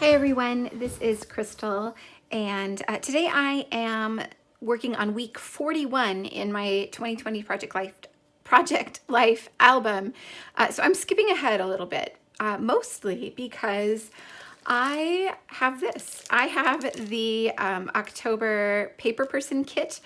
Hey everyone, this is Crystal, and today I am working on week 41 in my 2020 Project Life album. So I'm skipping ahead a little bit, mostly because I have this. I have the October Paper Person kit.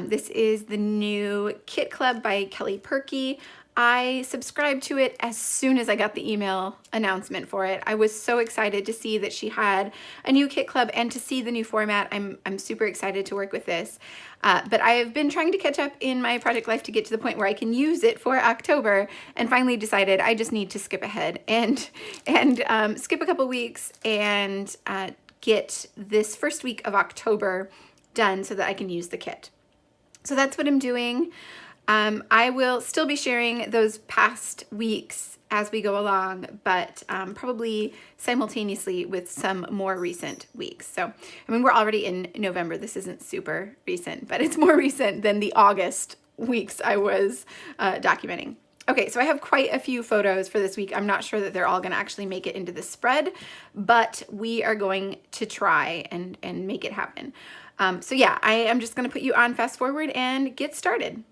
This is the new Kit Club by Kelly Perky. I subscribed to it as soon as I got the email announcement for it. I was so excited to see that she had a new Kit Club and to see the new format. I'm super excited to work with this. But I have been trying to catch up in my project life to get to the point where I can use it for October, and finally decided I just need to skip ahead and skip a couple weeks and get this first week of October done so that I can use the kit. So that's what I'm doing. I will still be sharing those past weeks as we go along, but probably simultaneously with some more recent weeks. So, I mean, we're already in November. This isn't super recent, but it's more recent than the August weeks I was documenting. Okay, so I have quite a few photos for this week. I'm not sure that they're all going to actually make it into the spread, but we are going to try and make it happen. So yeah, I am just going to put you on fast forward and get started.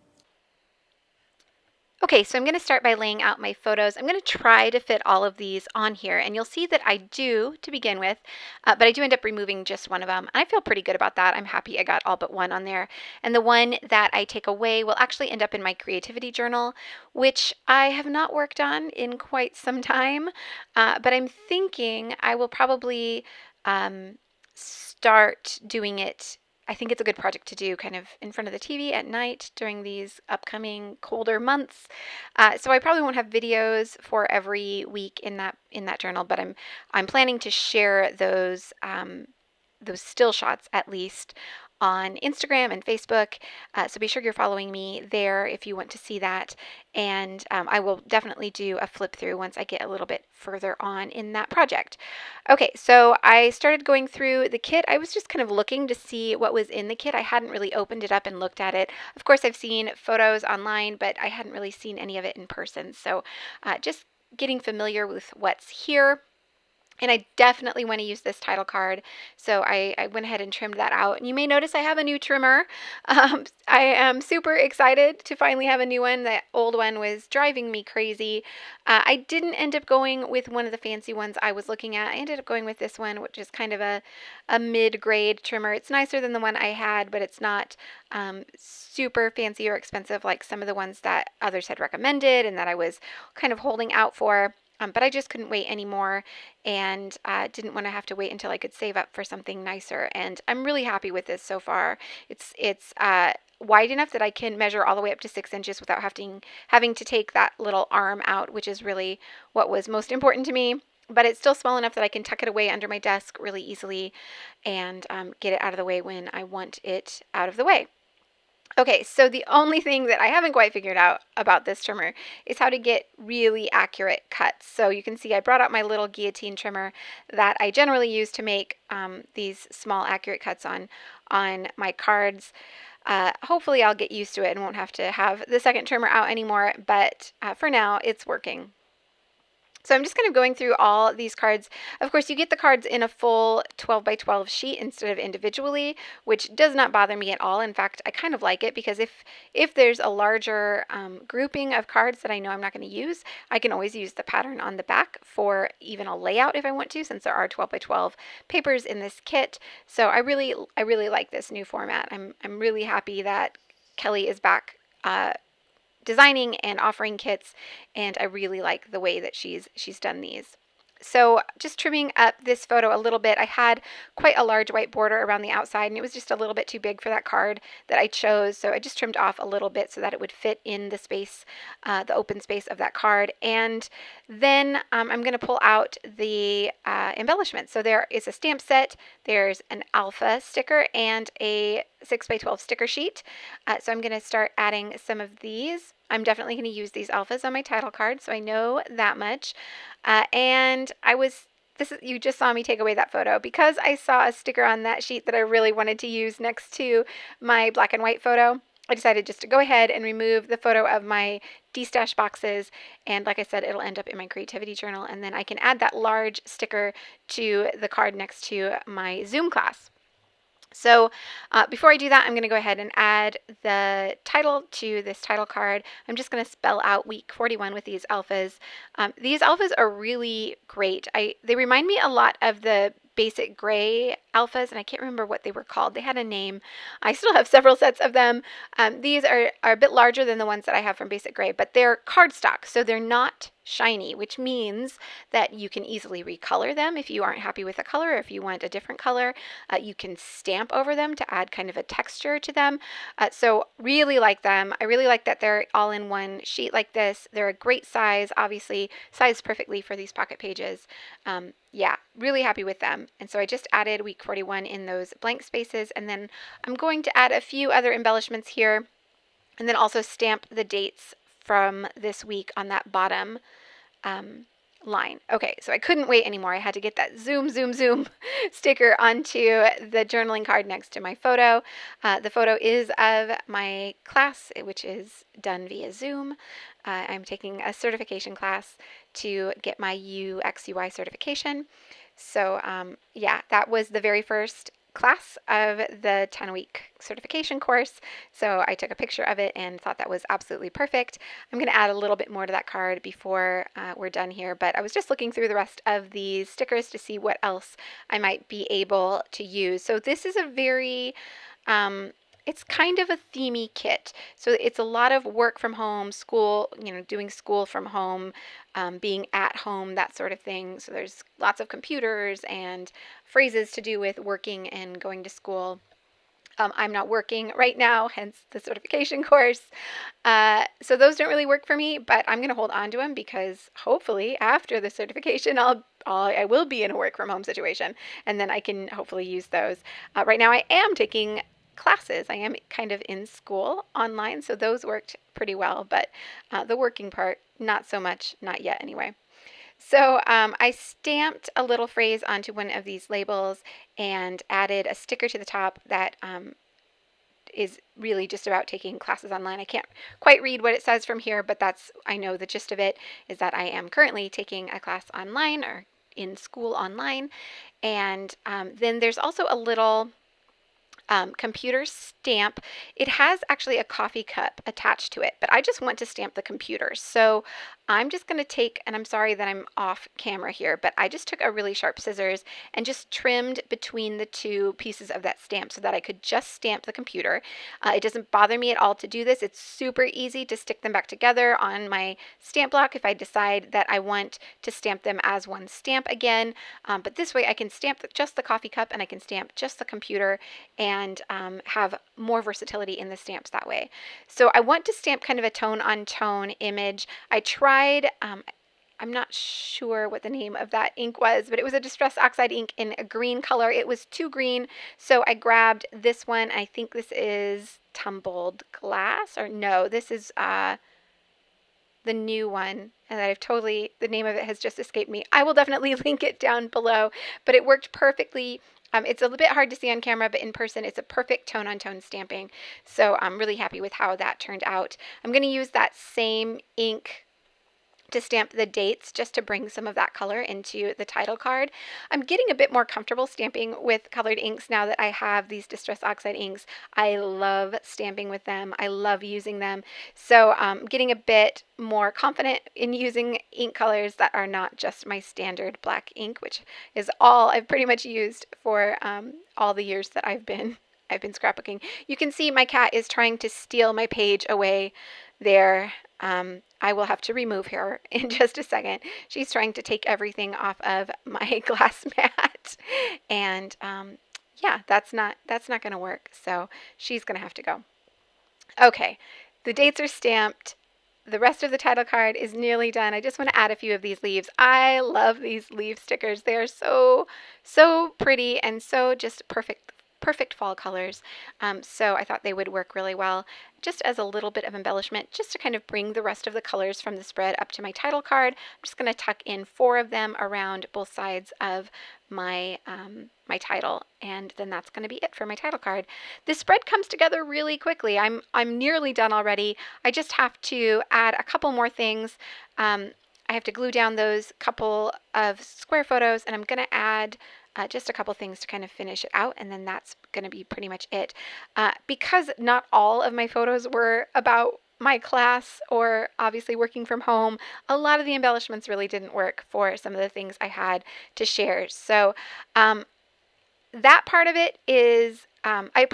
Okay, so I'm going to start by laying out my photos. I'm going to try to fit all of these on here, and you'll see that I do to begin with, but I do end up removing just one of them. I feel pretty good about that. I'm happy I got all but one on there. And the one that I take away will actually end up in my creativity journal, which I have not worked on in quite some time, but I'm thinking I will probably start doing it. I think it's a good project to do kind of in front of the TV at night during these upcoming colder months. So I probably won't have videos for every week in that journal, but I'm planning to share those still shots at least on Instagram and Facebook. So be sure you're following me there if you want to see that. And I will definitely do a flip through once I get a little bit further on in that project. Okay, so I started going through the kit. I was just kind of looking to see what was in the kit. I hadn't really opened it up and looked at it. Of course, I've seen photos online, but I hadn't really seen any of it in person. So just getting familiar with what's here. And I definitely want to use this title card, so I went ahead and trimmed that out. And you may notice I have a new trimmer. I am super excited to finally have a new one. That old one was driving me crazy. I didn't end up going with one of the fancy ones I was looking at. I ended up going with this one, which is kind of a mid-grade trimmer. It's nicer than the one I had, but it's not super fancy or expensive like some of the ones that others had recommended and that I was kind of holding out for. But I just couldn't wait anymore and didn't want to have to wait until I could save up for something nicer. And I'm really happy with this so far. It's wide enough that I can measure all the way up to 6 inches without having to take that little arm out, which is really what was most important to me. But it's still small enough that I can tuck it away under my desk really easily and get it out of the way when I want it out of the way. Okay, so the only thing that I haven't quite figured out about this trimmer is how to get really accurate cuts. So you can see I brought out my little guillotine trimmer that I generally use to make these small accurate cuts on my cards. Hopefully I'll get used to it and won't have to have the second trimmer out anymore, but for now it's working. So I'm just kind of going through all these cards. Of course, you get the cards in a full 12 by 12 sheet instead of individually, which does not bother me at all. In fact, I kind of like it because if there's a larger grouping of cards that I know I'm not going to use, I can always use the pattern on the back for even a layout if I want to, since there are 12 by 12 papers in this kit. So I really like this new format. I'm really happy that Kelly is back designing and offering kits, and I really like the way that she's done these. So just trimming up this photo a little bit, I had quite a large white border around the outside and it was just a little bit too big for that card that I chose. So I just trimmed off a little bit so that it would fit in the space, the open space of that card. And then I'm going to pull out the embellishments. So there is a stamp set, there's an alpha sticker and a 6 by 12 sticker sheet. So I'm going to start adding some of these. I'm definitely going to use these alphas on my title card, so I know that much. And you just saw me take away that photo because I saw a sticker on that sheet that I really wanted to use next to my black and white photo. I decided just to go ahead and remove the photo of my de-stash boxes, and like I said, it'll end up in my creativity journal, and then I can add that large sticker to the card next to my Zoom class. So before I do that, I'm going to go ahead and add the title to this title card. I'm just going to spell out week 41 with these alphas. These alphas are really great. They remind me a lot of the basic gray alphas, and I can't remember what they were called. They had a name. I still have several sets of them. These are a bit larger than the ones that I have from basic gray, but they're cardstock, so they're not shiny, which means that you can easily recolor them if you aren't happy with a color, or if you want a different color. You can stamp over them to add kind of a texture to them. So really like them. I really like that they're all in one sheet like this. They're a great size, obviously sized perfectly for these pocket pages. Yeah, really happy with them. And so I just added week 41 in those blank spaces, and then I'm going to add a few other embellishments here, and then also stamp the dates from this week on that bottom line. Okay, so I couldn't wait anymore. I had to get that zoom, zoom, zoom sticker onto the journaling card next to my photo. The photo is of my class, which is done via Zoom. I'm taking a certification class to get my UX UI certification. So yeah, that was the very first class of the 10-week certification course. So I took a picture of it and thought that was absolutely perfect. I'm going to add a little bit more to that card before we're done here, but I was just looking through the rest of these stickers to see what else I might be able to use. So this is a very it's kind of a themey kit. So it's a lot of work from home, school, doing school from home, being at home, that sort of thing. So there's lots of computers and phrases to do with working and going to school. I'm not working right now, hence the certification course. So those don't really work for me, but I'm going to hold on to them because hopefully after the certification, I will be in a work from home situation, and then I can hopefully use those. Right now I am taking classes. I am kind of in school online, so those worked pretty well, but the working part, not so much, not yet anyway. So I stamped a little phrase onto one of these labels and added a sticker to the top that is really just about taking classes online. I can't quite read what it says from here, but I know the gist of it is that I am currently taking a class online or in school online. And then there's also a little computer stamp. It has actually a coffee cup attached to it, but I just want to stamp the computer. So I'm just going to take, and I'm sorry that I'm off camera here, but I just took a really sharp scissors and just trimmed between the two pieces of that stamp so that I could just stamp the computer. It doesn't bother me at all to do this. It's super easy to stick them back together on my stamp block if I decide that I want to stamp them as one stamp again. But this way I can stamp just the coffee cup and I can stamp just the computer and have more versatility in the stamps that way. So I want to stamp kind of a tone-on-tone image. I tried, I'm not sure what the name of that ink was, but it was a Distress Oxide ink in a green color. It was too green, so I grabbed this one. I think this is Tumbled Glass, or no, this is the new one, and the name of it has just escaped me. I will definitely link it down below, but it worked perfectly. It's a little bit hard to see on camera, but in person it's a perfect tone-on-tone stamping. So I'm really happy with how that turned out. I'm going to use that same ink to stamp the dates just to bring some of that color into the title card. I'm getting a bit more comfortable stamping with colored inks now that I have these Distress Oxide inks. I love stamping with them. I love using them. So I'm getting a bit more confident in using ink colors that are not just my standard black ink, which is all I've pretty much used for all the years that I've been scrapbooking. You can see my cat is trying to steal my page away there. I will have to remove her in just a second. She's trying to take everything off of my glass mat, and yeah, that's not going to work. So she's going to have to go. Okay, the dates are stamped. The rest of the title card is nearly done. I just want to add a few of these leaves. I love these leaf stickers. They are so pretty and so just perfect perfect fall colors. So I thought they would work really well just as a little bit of embellishment, just to kind of bring the rest of the colors from the spread up to my title card. I'm just going to tuck in 4 of them around both sides of my my title, and then that's going to be it for my title card. This spread comes together really quickly. I'm nearly done already. I just have to add a couple more things. I have to glue down those couple of square photos, and I'm going to add just a couple things to kind of finish it out, and then that's going to be pretty much it. Because not all of my photos were about my class or obviously working from home, a lot of the embellishments really didn't work for some of the things I had to share. So that part of it is, I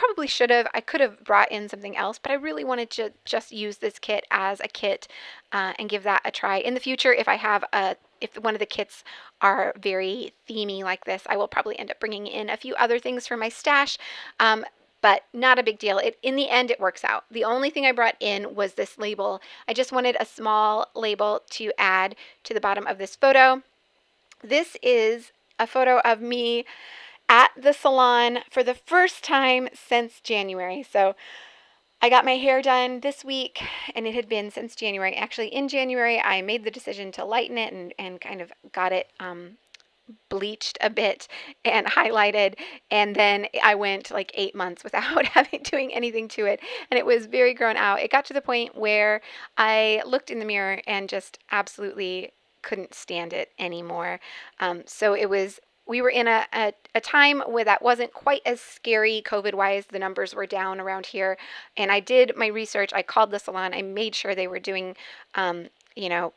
could have brought in something else, but I really wanted to just use this kit as a kit and give that a try. In the future, if one of the kits are very themey like this, I will probably end up bringing in a few other things for my stash. But not a big deal. In the end, it works out. The only thing I brought in was this label. I just wanted a small label to add to the bottom of this photo. This is a photo of me at the salon for the first time since January. So I got my hair done this week, and it had been since January. Actually, in January, I made the decision to lighten it and kind of got it bleached a bit and highlighted, and then I went like 8 months without doing anything to it, and it was very grown out. It got to the point where I looked in the mirror and just absolutely couldn't stand it anymore. So we were in a time where that wasn't quite as scary COVID-wise. The numbers were down around here, and I did my research. I called the salon. I made sure they were doing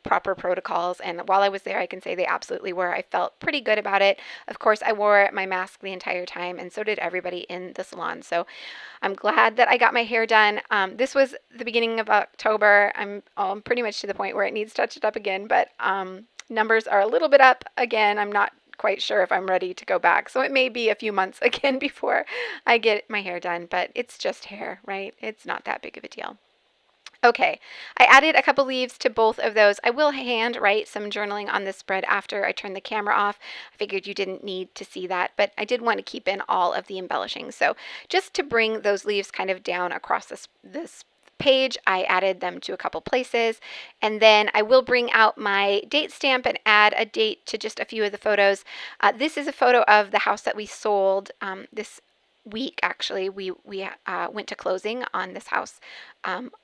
proper protocols. And while I was there, I can say they absolutely were. I felt pretty good about it. Of course, I wore my mask the entire time, and so did everybody in the salon. So I'm glad that I got my hair done. This was the beginning of October. I'm pretty much to the point where it needs touched up again, but numbers are a little bit up again. I'm not quite sure if I'm ready to go back. So it may be a few months again before I get my hair done, but it's just hair, right? It's not that big of a deal. Okay, I added a couple leaves to both of those. I will hand write some journaling on this spread after I turn the camera off. I figured you didn't need to see that, but I did want to keep in all of the embellishing. So just to bring those leaves kind of down across this page, I added them to a couple places, and then I will bring out my date stamp and add a date to just a few of the photos. This is a photo of the house that we sold this week. Actually, we went to closing on this house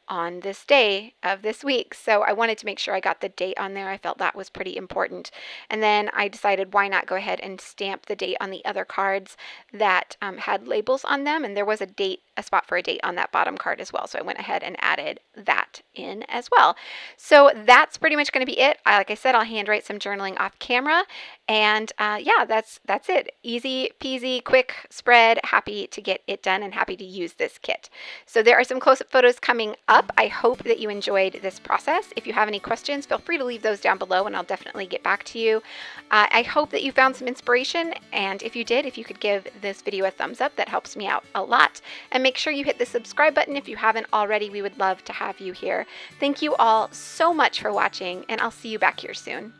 on this day of this week. So I wanted to make sure I got the date on there. I felt that was pretty important. And then I decided why not go ahead and stamp the date on the other cards that had labels on them. And there was a spot for a date on that bottom card as well. So I went ahead and added that in as well. So that's pretty much going to be it. Like I said, I'll handwrite some journaling off camera. And yeah, that's it. Easy peasy, quick spread. Happy to get it done and happy to use this kit. So there are some close-up photos coming up. I hope that you enjoyed this process. If you have any questions, feel free to leave those down below and I'll definitely get back to you. I hope that you found some inspiration, and if you did, if you could give this video a thumbs up, that helps me out a lot. And make sure you hit the subscribe button if you haven't already. We would love to have you here. Thank you all so much for watching, and I'll see you back here soon.